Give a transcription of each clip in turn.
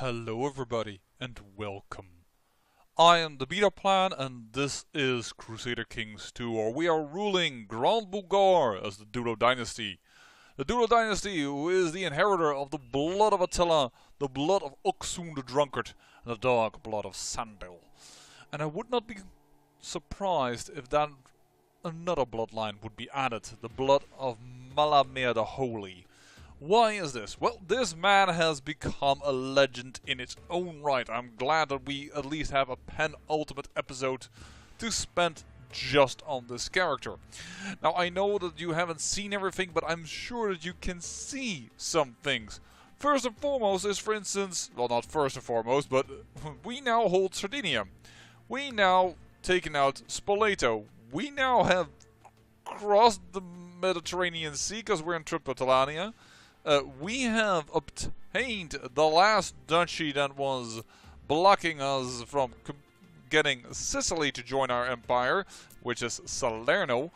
Hello everybody, and welcome. I am the Beta Plan, and this is Crusader Kings 2, or we are ruling Grand Bulgar as the Dulo Dynasty. The Dulo Dynasty, who is the inheritor of the blood of Attila, the blood of Uxun the Drunkard, and the dark blood of Sandil. And I would not be surprised if that another bloodline would be added, the blood of Malamir the Holy. Why is this? Well, this man has become a legend in its own right. I'm glad that we at least have a penultimate episode to spend just on this character. Now, I know that you haven't seen everything, but I'm sure that you can see some things. First and foremost is, for instance, well, not first and foremost, but we now hold Sardinia. We now taken out Spoleto. We now have crossed the Mediterranean Sea because we're in Tripolitania. We have obtained the last duchy that was blocking us from getting Sicily to join our empire, which is Salerno.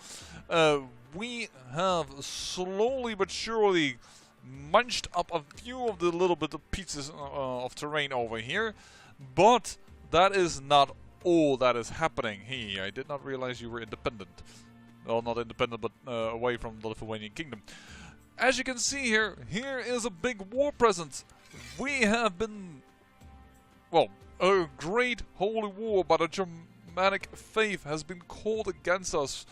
We have slowly but surely munched up a few of the little bit of pieces of terrain over here, but that is not all that is happening. Hey, I did not realize you were independent. Well, not independent, but away from the Lithuanian kingdom. As you can see here, here is a big war presence. We have been, well, a great holy war by the Germanic faith has been called against us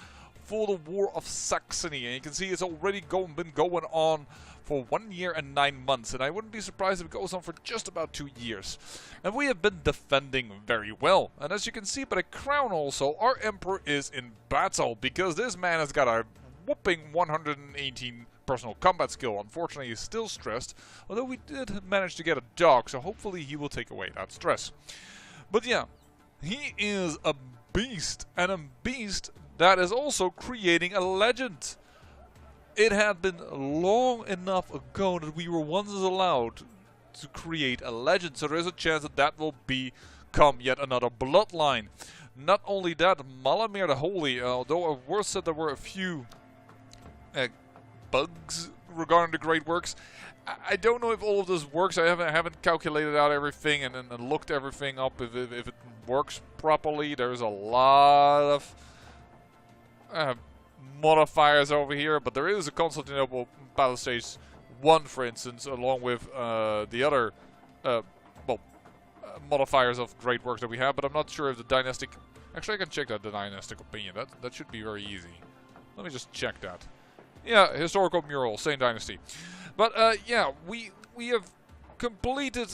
for the War of Saxony. And you can see it's already been going on for 1 year and 9 months. And I wouldn't be surprised if it goes on for just about 2 years. And we have been defending very well. And as you can see by the crown also, our emperor is in battle, because this man has got a whopping 118 personal combat skill. Unfortunately, he's still stressed, although we did manage to get a dog, so hopefully he will take away that stress. But yeah, he is a beast, and a beast that is also creating a legend. It had been long enough ago that we were once allowed to create a legend, so there is a chance that that will become yet another bloodline. Not only that, Malamir the Holy, although I've worse said there were a few bugs regarding the great works. I don't know if all of this works. I haven't calculated out everything and looked everything up if it works properly. There's a lot of modifiers over here, but there is a Constantinople Battle Stage 1, for instance, along with the other modifiers of great works that we have, but I'm not sure if the dynastic... Actually, I can check that, the dynastic opinion. That should be very easy. Let me just check that. Yeah, historical mural, same dynasty. But yeah, we have completed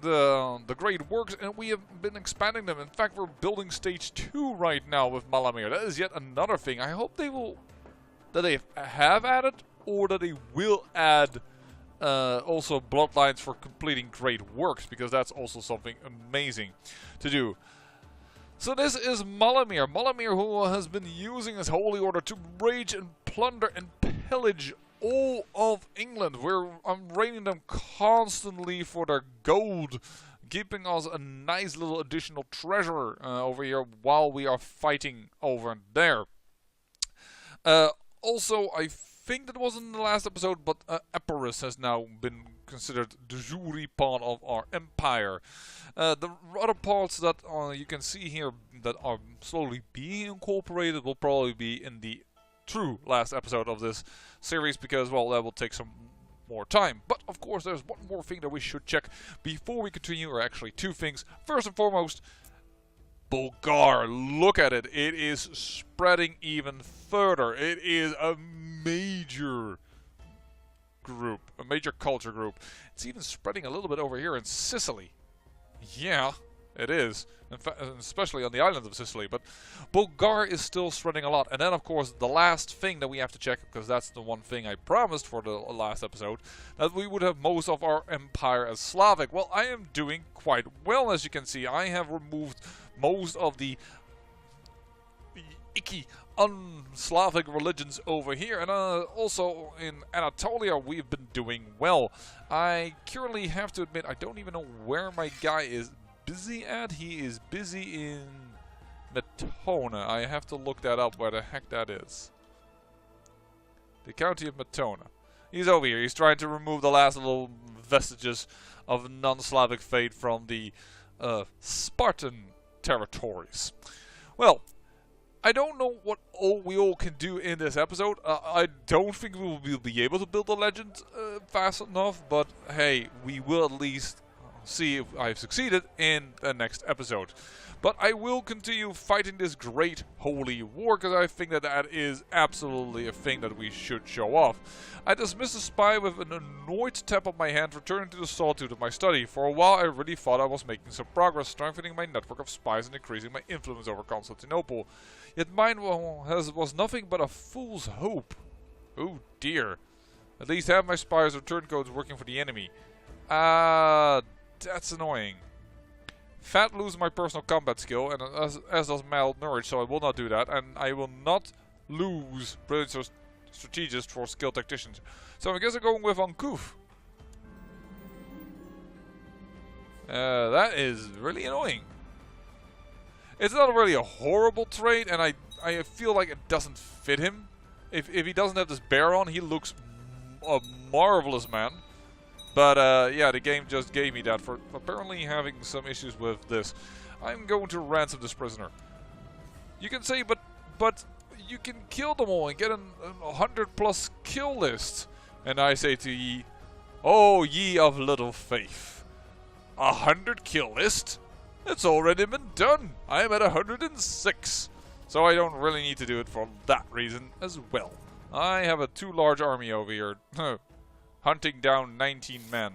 the great works, and we have been expanding them. In fact, we're building stage 2 right now with Malamir. That is yet another thing. I hope they have added, or that they will add also bloodlines for completing great works, because that's also something amazing to do. So this is Malamir. Malamir, who has been using his holy order to rage and plunder and pillage all of England. I'm raining them constantly for their gold, keeping us a nice little additional treasure over here while we are fighting over there. Also, I think that was in the last episode, but Epirus has now been considered de jure part of our empire. The other parts that you can see here that are slowly being incorporated will probably be in the true last episode of this series, because, well, that will take some more time. But of course, there's one more thing that we should check before we continue, or actually two things. First and foremost, Bulgar. Look at it. It is spreading even further. It is a major group, a major culture group. It's even spreading a little bit over here in Sicily. Yeah, it is. In fact, especially on the island of Sicily. But Bulgar is still spreading a lot. And then, of course, the last thing that we have to check, because that's the one thing I promised for the last episode, that we would have most of our empire as Slavic. Well, I am doing quite well, as you can see. I have removed most of the icky un-Slavic religions over here, and also in Anatolia we've been doing well. I currently have to admit I don't even know where my guy is busy at. He is busy in Metona. I have to look that up, where the heck that is. The county of Metona. He's over here. He's trying to remove the last little vestiges of non-Slavic fate from the Spartan territories. Well, I don't know what we all can do in this episode. I don't think we will be able to build a legend fast enough, but hey, we will at least see if I've succeeded in the next episode. But I will continue fighting this great holy war, because I think that that is absolutely a thing that we should show off. I dismissed the spy with an annoyed tap of my hand, returning to the solitude of my study. For a while I really thought I was making some progress, strengthening my network of spies and increasing my influence over Constantinople. Yet mine was nothing but a fool's hope. Oh dear. At least half my spies or turncoats working for the enemy. That's annoying. Fat loses my personal combat skill, and as does malnourished, so I will not do that. And I will not lose brilliant strategists for skilled tacticians. So I guess I'm going with uncouth. That is really annoying. It's not really a horrible trait, and I feel like it doesn't fit him. If he doesn't have this bear on, he looks a marvelous man. But yeah, the game just gave me that for apparently having some issues with this. I'm going to ransom this prisoner. You can say, but you can kill them all and get a 100+ kill list. And I say to ye, oh ye of little faith. 100 kill list? It's already been done. I am at 106. So I don't really need to do it for that reason as well. I have a too large army over here. Hunting down 19 men.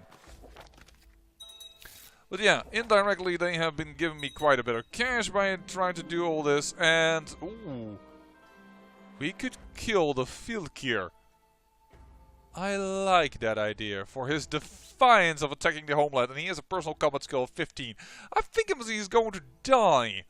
But yeah, indirectly they have been giving me quite a bit of cash by trying to do all this. And, ooh, we could kill the Filkir. I like that idea for his defiance of attacking the homeland. And he has a personal combat skill of 15. I think he's going to die.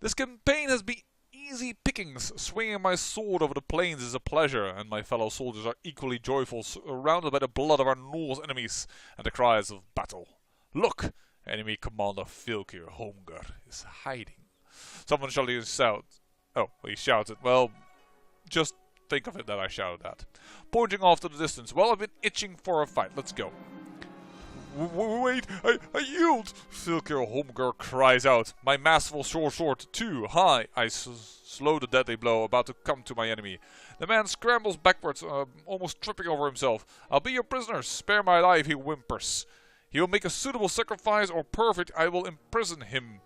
This campaign has been easy pickings. Swinging my sword over the plains is a pleasure, and my fellow soldiers are equally joyful, surrounded by the blood of our Norse enemies and the cries of battle. Look! Enemy commander Filkir Holmgar is hiding. Someone shall shout. Oh, he shouted. Well, just think of it that I shouted that. Pointing off to the distance. Well, I've been itching for a fight. Let's go. Wait, I yield! Filkir Holmgar cries out. My masterful short sword too high. I slow the deadly blow, about to come to my enemy. The man scrambles backwards, almost tripping over himself. I'll be your prisoner. Spare my life, he whimpers. He will make a suitable sacrifice, or perfect, I will imprison him.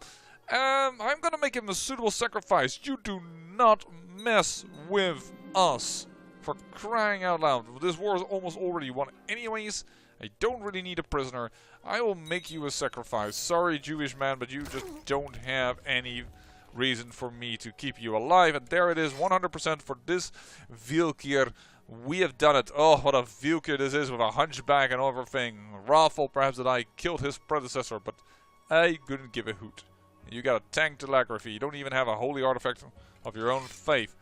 I'm gonna make him a suitable sacrifice. You do not mess with us. For crying out loud. This war is almost already won anyways. I don't really need a prisoner. I will make you a sacrifice. Sorry, Jewish man, but you just don't have any reason for me to keep you alive. And there it is, 100% for this Vilkir. We have done it. Oh, what a Vilkir this is with a hunchback and everything. Wrathful perhaps that I killed his predecessor, but I couldn't give a hoot. You got a tank telegraphy. You don't even have a holy artifact of your own faith.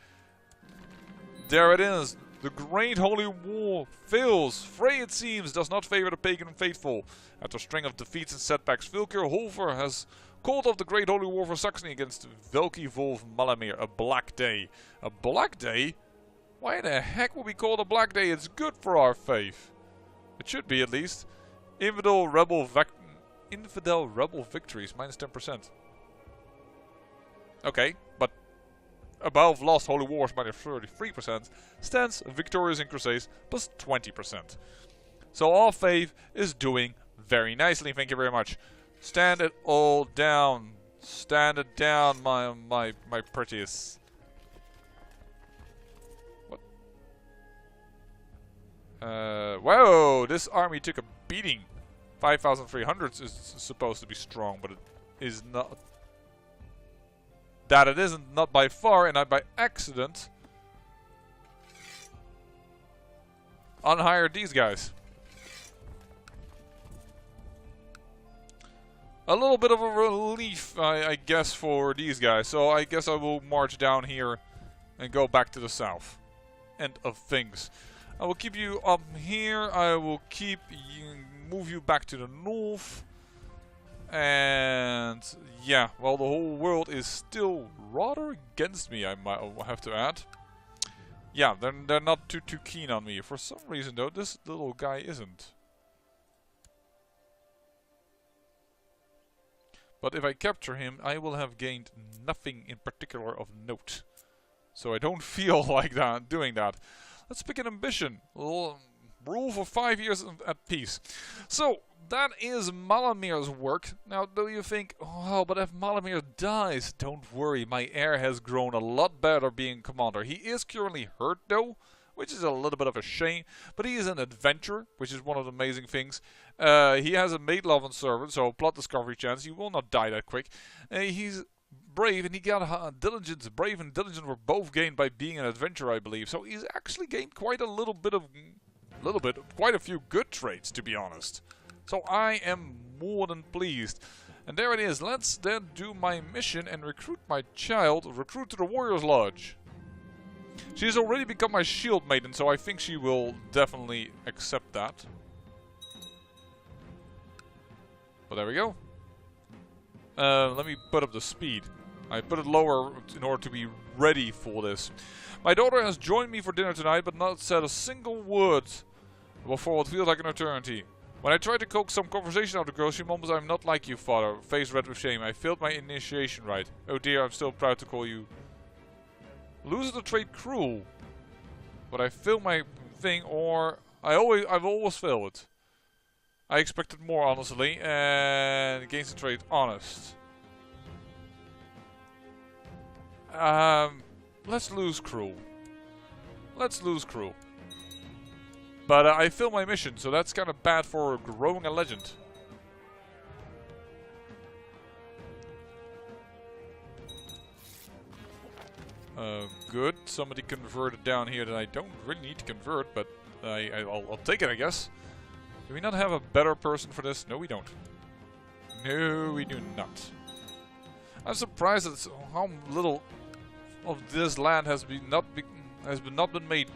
There it is. The great holy war fails. Frey, it seems, does not favor the pagan faithful. After a string of defeats and setbacks, Vilkir Holfer has called off the great holy war for Saxony against Velki Wolf Malamir. A black day. A black day? Why the heck would we call it a black day? It's good for our faith. It should be, at least. Infidel rebel victories, minus 10%. Okay, but above lost holy wars minus 33%, stands victorious in crusades plus 20%. So our faith is doing very nicely, thank you very much. Stand it all down. Stand it down, my prettiest. What? Whoa, this army took a beating. 5,300 is supposed to be strong, but it is not. That it isn't, not by far, and I by accident unhired these guys. A little bit of a relief, I guess, for these guys. So I guess I will march down here and go back to the south. End of things. I will keep you up here. I will move you back to the north. And yeah, well, the whole world is still rather against me, I might have to add. Yeah, they're not too keen on me. For some reason though, this little guy isn't. But if I capture him, I will have gained nothing in particular of note. So I don't feel like doing that. Let's pick an ambition. Rule for 5 years at peace. So, that is Malamir's work. Now, do you think, oh, but if Malamir dies, don't worry, my heir has grown a lot better being commander. He is currently hurt, though, which is a little bit of a shame, but he is an adventurer, which is one of the amazing things. He has a maid love and servant, so plot discovery chance. He will not die that quick. He's brave, and he got diligence. Brave and diligent were both gained by being an adventurer, I believe. So he's actually gained quite a few good traits, to be honest. So I am more than pleased. And there it is. Let's then do my mission and recruit my child. Recruit to the Warriors Lodge. She has already become my shield maiden, so I think she will definitely accept that. But there we go. Let me put up the speed. I put it lower in order to be ready for this. My daughter has joined me for dinner tonight, but not said a single word for what feels like an eternity. When I try to coax some conversation out of the girl, she mumbles, "I'm not like you, father." Face red with shame. I failed my initiation rite. Oh dear, I'm still proud to call you. Loses the trait cruel. But I failed my thing, or I've always failed it. I expected more, honestly, and gains the trait honest. Let's lose cruel. Let's lose cruel. But I failed my mission, so that's kind of bad for growing a legend. Good. Somebody converted down here that I don't really need to convert, but I'll take it, I guess. Do we not have a better person for this? No, we don't. No, we do not. I'm surprised at how little of this land has not been made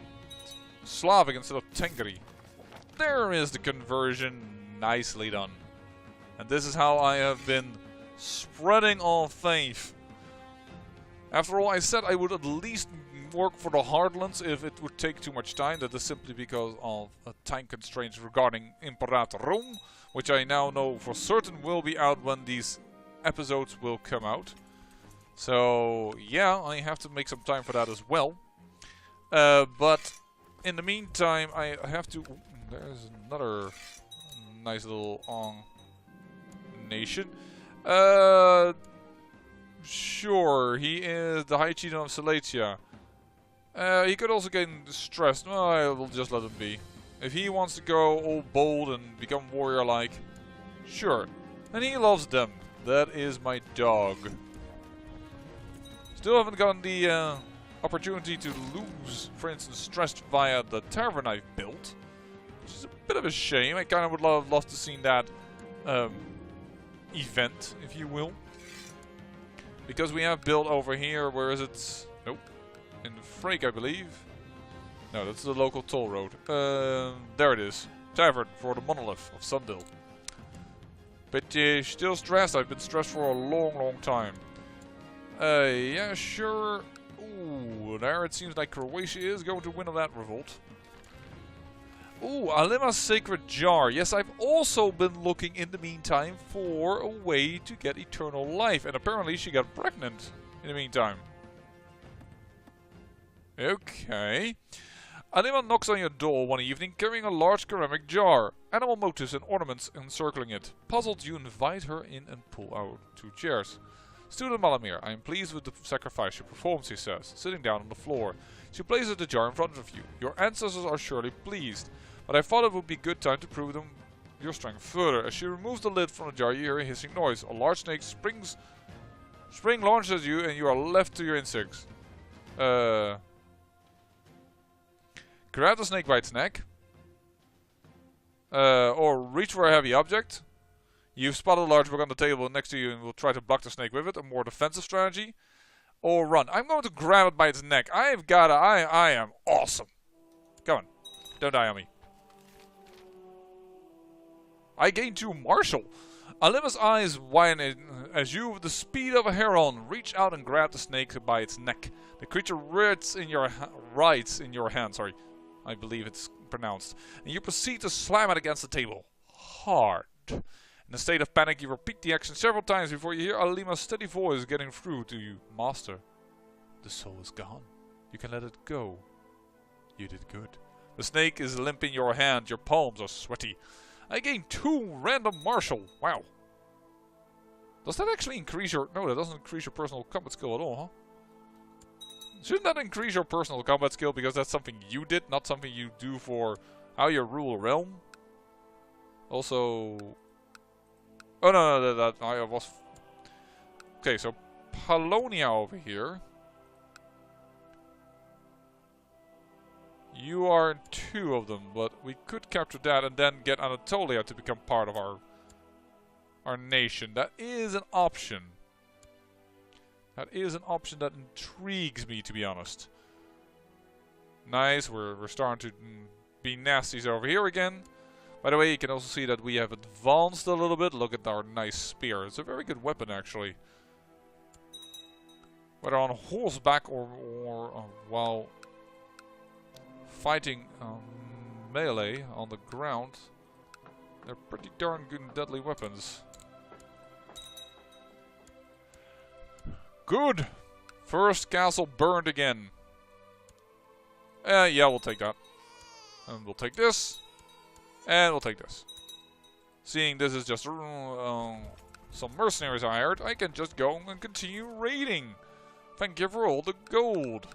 Slavic instead of Tengri. There is the conversion. Nicely done. And this is how I have been spreading all faith. After all, I said I would at least work for the Heartlands if it would take too much time. That is simply because of time constraints regarding Imperator Rome, which I now know for certain will be out when these episodes will come out. So yeah, I have to make some time for that as well. But in the meantime, I have to... there's another nice little nation. Sure, he is the High Chieftain of Silesia. He could also get stressed. No, I will just let him be. If he wants to go all bold and become warrior-like, sure. And he loves them. That is my dog. Still haven't gotten the opportunity to lose, for instance, stressed via the tavern I've built. Which is a bit of a shame. I kind of would love to see that event, if you will. Because we have built over here, where is it? Nope. In Frake, I believe. No, that's the local toll road. There it is. Tavern for the Monolith of Sundil. But still stressed. I've been stressed for a long time. Yeah, sure. Ooh, there it seems like Croatia is going to win on that revolt. Ooh, Alima's Sacred Jar. Yes, I've also been looking in the meantime for a way to get eternal life. And apparently she got pregnant in the meantime. Okay. Alima knocks on your door one evening carrying a large ceramic jar. Animal motifs and ornaments encircling it. Puzzled, you invite her in and pull out 2 chairs. Student Malamir, I am pleased with the sacrifice you performed, he says, sitting down on the floor. She places the jar in front of you. Your ancestors are surely pleased, but I thought it would be a good time to prove them your strength further. As she removes the lid from the jar, you hear a hissing noise. A large snake launches at you, and you are left to your instincts. Grab the snakebites neck. Or reach for a heavy object. You've spotted a large book on the table next to you and will try to block the snake with it, a more defensive strategy. Or run. I'm going to grab it by its neck. I am awesome. Come on. Don't die on me. I gain 2 martial. Alima's eyes widen as you, with the speed of a heron, reach out and grab the snake by its neck. The creature writes in your hand, sorry, I believe it's pronounced, and you proceed to slam it against the table. Hard. In a state of panic, you repeat the action several times before you hear Alima's steady voice getting through to you. Master, the soul is gone. You can let it go. You did good. The snake is limp in your hand. Your palms are sweaty. I gained 2 random martial. Wow. Does that actually increase your... No, that doesn't increase your personal combat skill at all, huh? Shouldn't that increase your personal combat skill because that's something you did, not something you do for how you rule a realm? Also... Oh, no, that I was... Okay, so Polonia over here. You are 2 of them, but we could capture that and then get Anatolia to become part of our nation. That is an option. That is an option that intrigues me, to be honest. Nice, we're starting to be nasties over here again. By the way, you can also see that we have advanced a little bit. Look at our nice spear. It's a very good weapon, actually. Whether on horseback or while fighting melee on the ground, they're pretty darn good and deadly weapons. Good! First castle burned again. Yeah, we'll take that. And we'll take this. And we'll take this. Seeing this is just some mercenaries I hired, I can just go and continue raiding. Thank you for all the gold.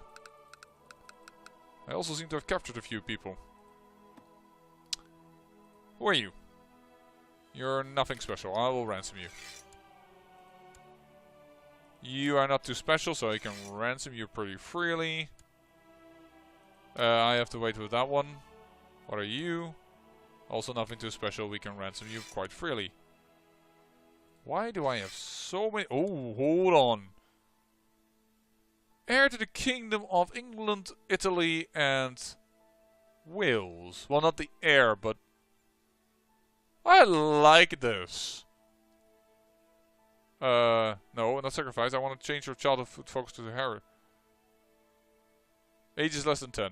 I also seem to have captured a few people. Who are you? You're nothing special. I will ransom you. You are not too special, so I can ransom you pretty freely. I have to wait with that one. What are you? Also nothing too special. We can ransom you quite freely. Why do I have so many... Oh, hold on. Heir to the Kingdom of England, Italy, and Wales. Well, not the heir, but... I like this. No, not sacrifice. I want to change your childhood focus to the heir. Age is less than 10.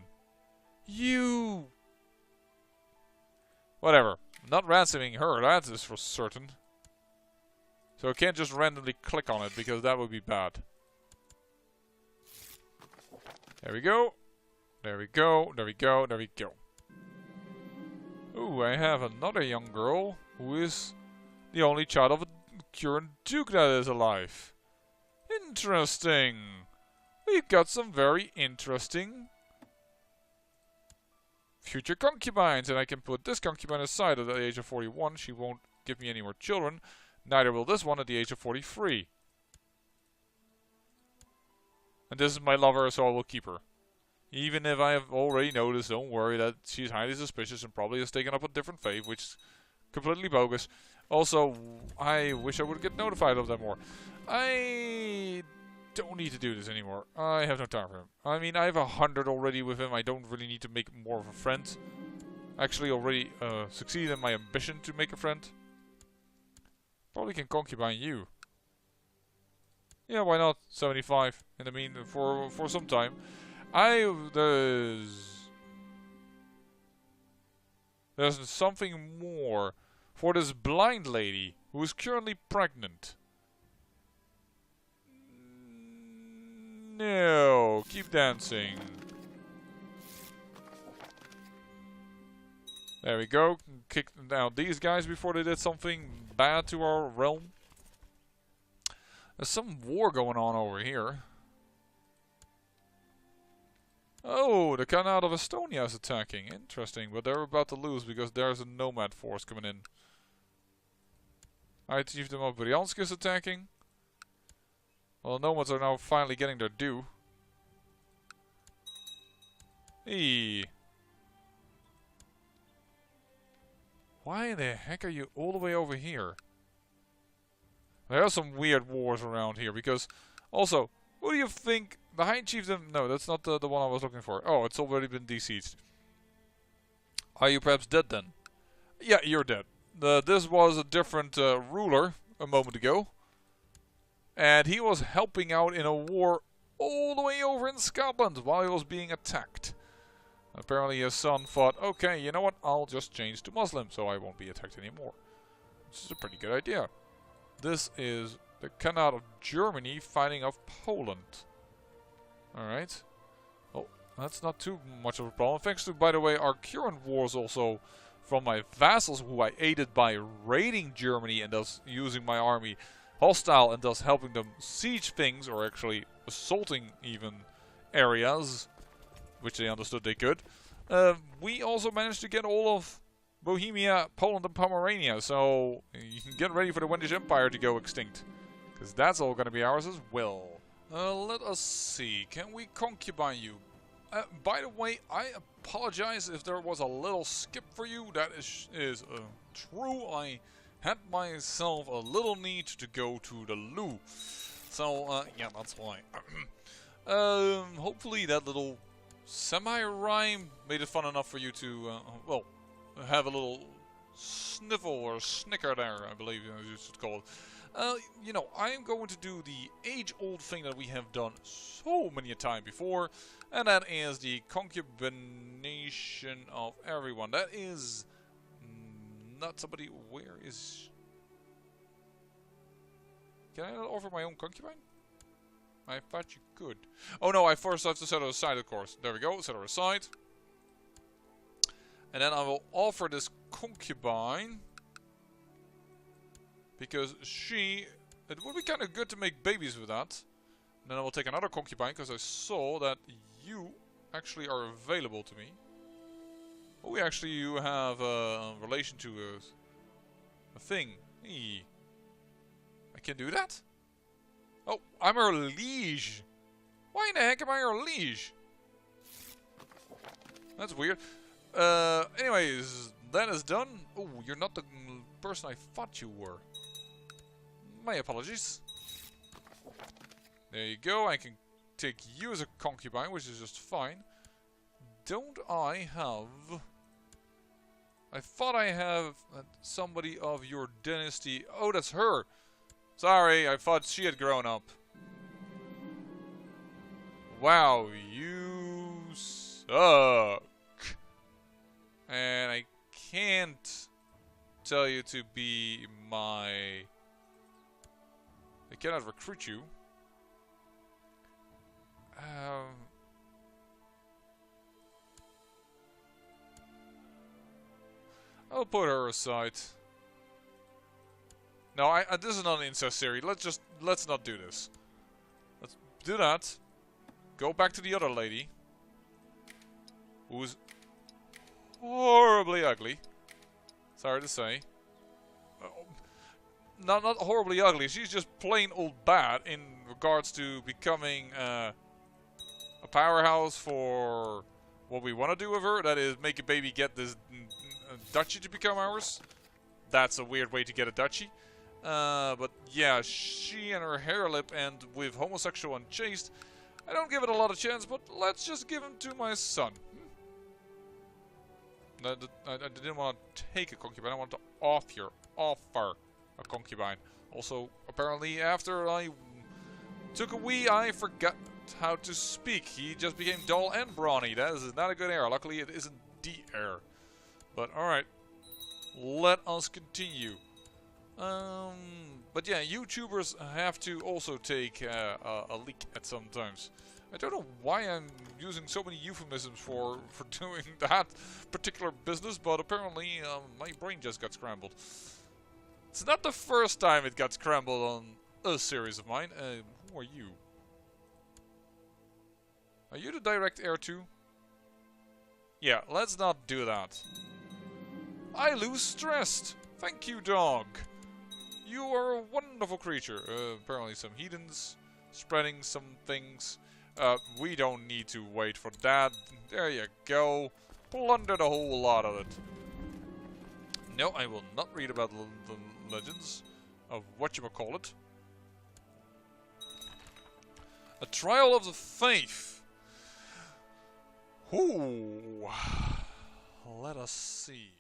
You... Whatever. I'm not ransoming her, that is for certain. So I can't just randomly click on it, because that would be bad. There we go. There we go. There we go. There we go. Ooh, I have another young girl who is the only child of a current duke that is alive. Interesting. We've got some very interesting future concubines, and I can put this concubine aside at the age of 41. She won't give me any more children. Neither will this one at the age of 43. And this is my lover, so I will keep her. Even if I have already noticed, don't worry, that she's highly suspicious and probably has taken up a different faith, which is completely bogus. Also, I wish I would get notified of that more. I don't need to do this anymore. I have no time for him. I mean, I have 100 already with him. I don't really need to make more of a friend. Actually, already succeeded in my ambition to make a friend. Probably can concubine you. Yeah, why not? 75 in the mean for some time. There's something more for this blind lady who is currently pregnant. No, keep dancing. There we go. Kick down these guys before they did something bad to our realm. There's some war going on over here. Oh, the Khanate of Estonia is attacking. Interesting, but they're about to lose because there's a nomad force coming in. Alright, Chiefdom of Bryansk is attacking. Well, nomads are now finally getting their due. Eee. Why in the heck are you all the way over here? There are some weird wars around here because... Also, who do you think... The High Chiefdom... No, that's not the one I was looking for. Oh, it's already been deceased. Are you perhaps dead then? Yeah, you're dead. This was a different ruler a moment ago. And he was helping out in a war all the way over in Scotland while he was being attacked. Apparently his son thought, okay, you know what, I'll just change to Muslim so I won't be attacked anymore. Which is a pretty good idea. This is the Khanate of Germany fighting off Poland. Alright. Oh, that's not too much of a problem. Thanks to, by the way, our current wars also from my vassals who I aided by raiding Germany and thus using my army hostile and thus helping them siege things, or actually assaulting even areas, which they understood they could. We also managed to get all of Bohemia, Poland and Pomerania, so you can get ready for the Wendish Empire to go extinct. Because that's all going to be ours as well. Let us see, can we concubine you? By the way, I apologize if there was a little skip for you, that is true. I had myself a little need to go to the loo. So, yeah, that's why. Hopefully that little semi-rhyme made it fun enough for you to, well, have a little sniffle or snicker there, I believe you should call it. You know, I'm going to do the age-old thing that we have done so many a time before, and that is the concubination of everyone. That is not somebody. Where is? Can I not offer my own concubine? I thought you could. Oh no, I first have to set her aside, of course. There we go, set her aside. And then I will offer this concubine. Because it would be kind of good to make babies with that. And then I will take another concubine, because I saw that you actually are available to me. Oh, actually you have a relation to a thing. Hey. I can do that? Oh, I'm her liege. Why in the heck am I her liege? That's weird. Anyways, that is done. Oh, you're not the person I thought you were. My apologies. There you go. I can take you as a concubine, which is just fine. Don't I have... I thought I have somebody of your dynasty. Oh, that's her. Sorry, I thought she had grown up. Wow, you suck. And I can't tell you to be my... I cannot recruit you. I'll put her aside. No, this is not an incest series. Let's not do this. Let's do that. Go back to the other lady, who's horribly ugly. Sorry to say. Not horribly ugly. She's just plain old bad in regards to becoming a powerhouse for what we want to do with her. That is, make a baby get this duchy to become ours. That's a weird way to get a duchy. But yeah, she and her hair lip and with homosexual and chaste, I don't give it a lot of chance, but let's just give him to my son. I didn't want to take a concubine, I wanted to offer a concubine. Also, apparently after I took a wee, I forgot how to speak. He just became dull and brawny. That is not a good heir. Luckily it isn't the heir. But alright, let us continue. But yeah, YouTubers have to also take a leak at some times. I don't know why I'm using so many euphemisms for doing that particular business, but apparently my brain just got scrambled. It's not the first time it got scrambled on a series of mine. Who are you? Are you the direct heir too? Yeah, let's not do that. I lose stressed. Thank you, dog. You are a wonderful creature. Apparently some heathens spreading some things. We don't need to wait for that. There you go. Plunder the whole lot of it. No, I will not read about the legends of whatchamacallit. A trial of the faith. Ooh. Let us see.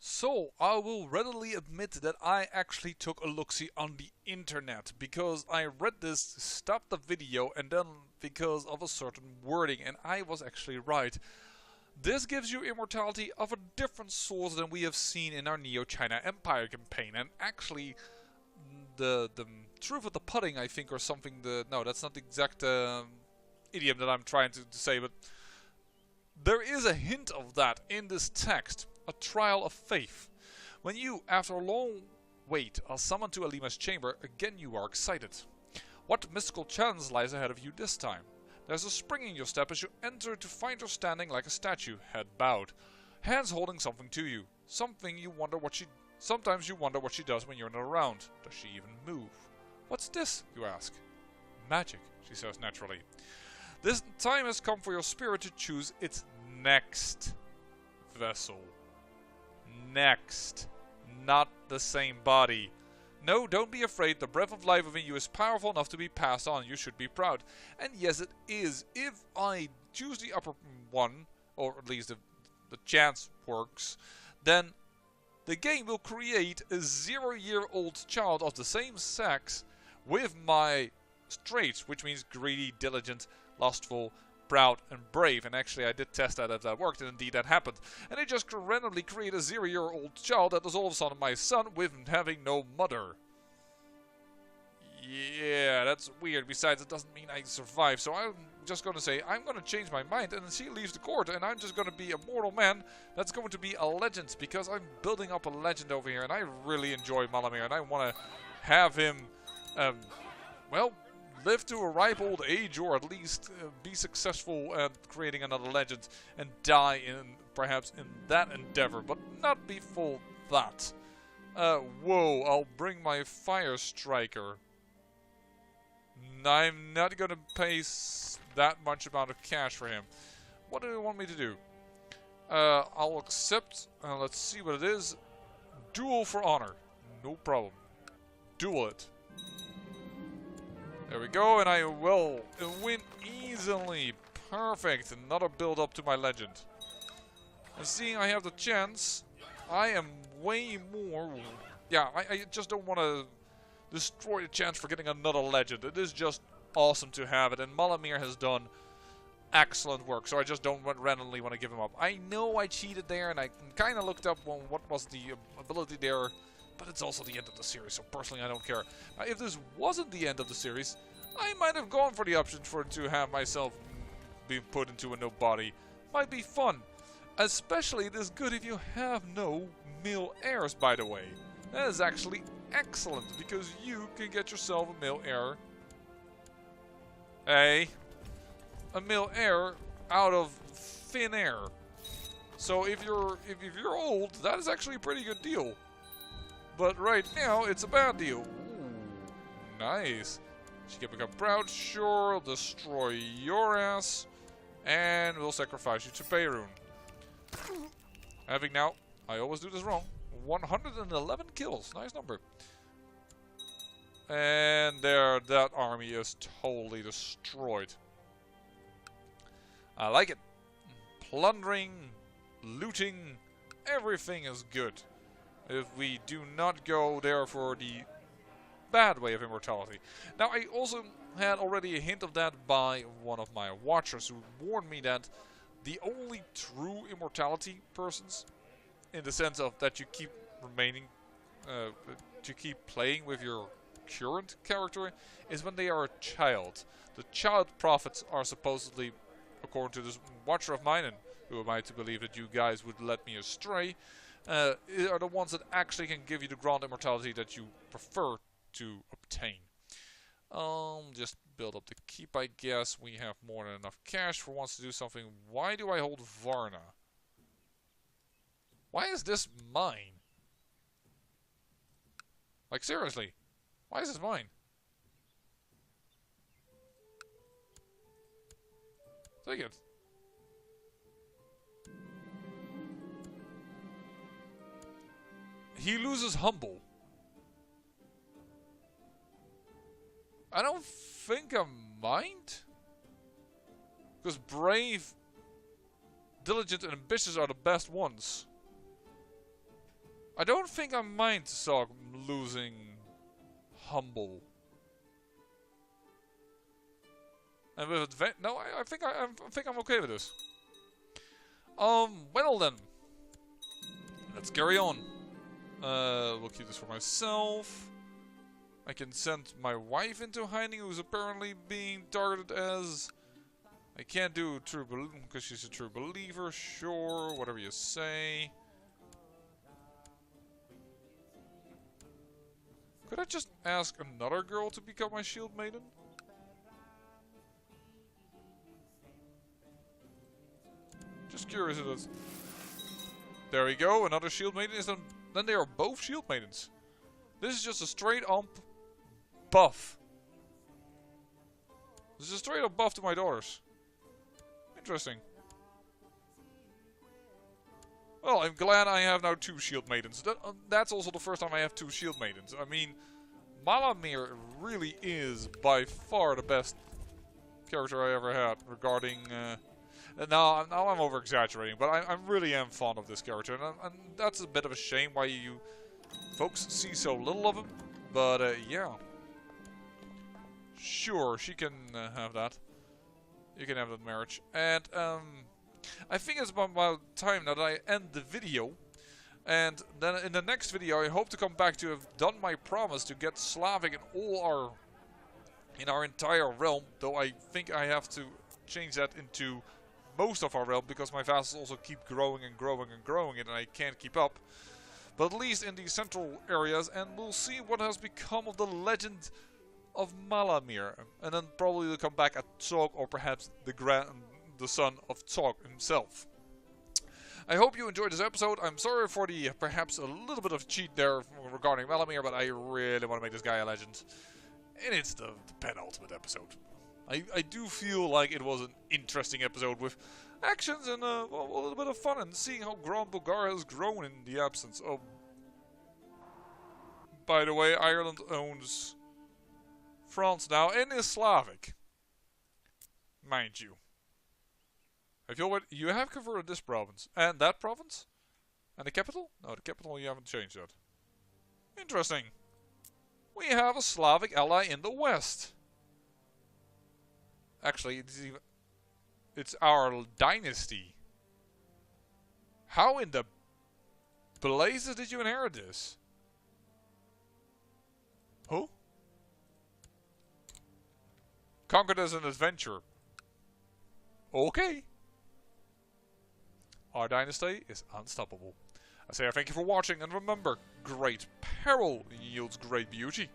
So, I will readily admit that I actually took a look-see on the internet, because I read this, stopped the video, and then because of a certain wording, and I was actually right. This gives you immortality of a different source than we have seen in our Neo-China Empire campaign, and actually the truth of the pudding, I think, or something, no, that's not the exact idiom that I'm trying to say, but there is a hint of that in this text. A trial of faith. When you, after a long wait, are summoned to Alima's chamber, again you are excited. What mystical challenge lies ahead of you this time? There's a spring in your step as you enter to find her standing like a statue, head bowed, hands holding something to you. Sometimes you wonder what she does when you're not around. Does she even move? What's this, you ask? Magic, she says naturally. This time has come for your spirit to choose its next vessel. Next. Not the same body. No, don't be afraid. The breath of life within you is powerful enough to be passed on. You should be proud. And yes, it is. If I choose the upper one, or at least the chance works, then the game will create a 0-year-old child of the same sex with my traits, which means greedy, diligent, lustful, proud, and brave. And actually I did test that if that worked, and indeed that happened. And they just randomly create a 0-year-old child that is all of a sudden my son with having no mother. Yeah, that's weird. Besides, it doesn't mean I survive. So I'm just going to say I'm going to change my mind, and then she leaves the court, and I'm just going to be a mortal man that's going to be a legend, because I'm building up a legend over here, and I really enjoy Malamir, and I want to have him, well, live to a ripe old age, or at least be successful at creating another legend and die perhaps in that endeavor, but not before that. Whoa, I'll bring my fire striker. I'm not going to pay that much amount of cash for him. What do you want me to do? I'll accept. Let's see what it is. Duel for honor. No problem. Duel it. There we go, and I will win easily. Perfect. Another build up to my legend. And seeing I have the chance, I am way more... Yeah, I just don't want to destroy the chance for getting another legend. It is just awesome to have it, and Malamir has done excellent work, so I just don't randomly want to give him up. I know I cheated there, and I kind of looked up what was the ability there, but it's also the end of the series, so personally I don't care. Now, if this wasn't the end of the series, I might have gone for the option to have myself being put into a nobody. Might be fun. Especially it is good if you have no male heirs, by the way. That is actually excellent, because you can get yourself a male heir. A male heir out of thin air. So if you're old, that is actually a pretty good deal. But right now, it's a bad deal. Ooh, nice. She can become proud. Sure, I'll destroy your ass. And we'll sacrifice you to Perun. Having now, I always do this wrong, 111 kills. Nice number. And there, that army is totally destroyed. I like it. Plundering, looting, everything is good. If we do not go there for the bad way of immortality. Now, I also had already a hint of that by one of my watchers who warned me that the only true immortality persons, in the sense of that you keep remaining, to keep playing with your current character, is when they are a child. The child prophets are supposedly, according to this watcher of mine, and who am I to believe that you guys would let me astray, are the ones that actually can give you the grand immortality that you prefer to obtain. Just build up the keep, I guess. We have more than enough cash for once to do something. Why do I hold Varna? Why is this mine? Like, seriously. Why is this mine? Take it. He loses humble. I don't think I mind. Because brave, diligent, and ambitious are the best ones. I don't think I mind Zog losing Humble. And with no, I think I'm okay with this. Well then, let's carry on. We'll keep this for myself. I can send my wife into hiding, who's apparently being targeted as... I can't do true believer because she's a true believer. Sure, whatever you say. Could I just ask another girl to become my shield maiden? Just curious if that's... There we go, another shield maiden. Then they are both shield maidens. This is just a straight up buff. This is a straight up buff to my daughters. Interesting. Well, I'm glad I have now 2 shield maidens. That's also the first time I have 2 shield maidens. I mean, Malamir really is by far the best character I ever had regarding... now I'm over-exaggerating, but I really am fond of this character. And that's a bit of a shame why you folks see so little of him. But yeah. Sure, she can have that. You can have that marriage. And I think it's about time that I end the video. And then in the next video I hope to come back to have done my promise to get Slavic in our entire realm. Though I think I have to change that into most of our realm because my vassals also keep growing and growing and growing and I can't keep up. But at least in these central areas, and we'll see what has become of the legend of Malamir. And then probably we'll come back at Zog, or perhaps the son of Zog himself. I hope you enjoyed this episode. I'm sorry for the perhaps a little bit of cheat there regarding Malamir, but I really want to make this guy a legend. And it's the penultimate episode. I do feel like it was an interesting episode with actions and a little bit of fun and seeing how Grand Bulgaria has grown in the absence of... By the way, Ireland owns France now and is Slavic. Mind you. I feel what you have converted this province and that province? And the capital? No, the capital you haven't changed yet. Interesting. We have a Slavic ally in the west. Actually, it's our dynasty. How in the blazes did you inherit this? Who? Conquered as an adventure. Okay. Our dynasty is unstoppable. I say thank you for watching, and remember, great peril yields great beauty.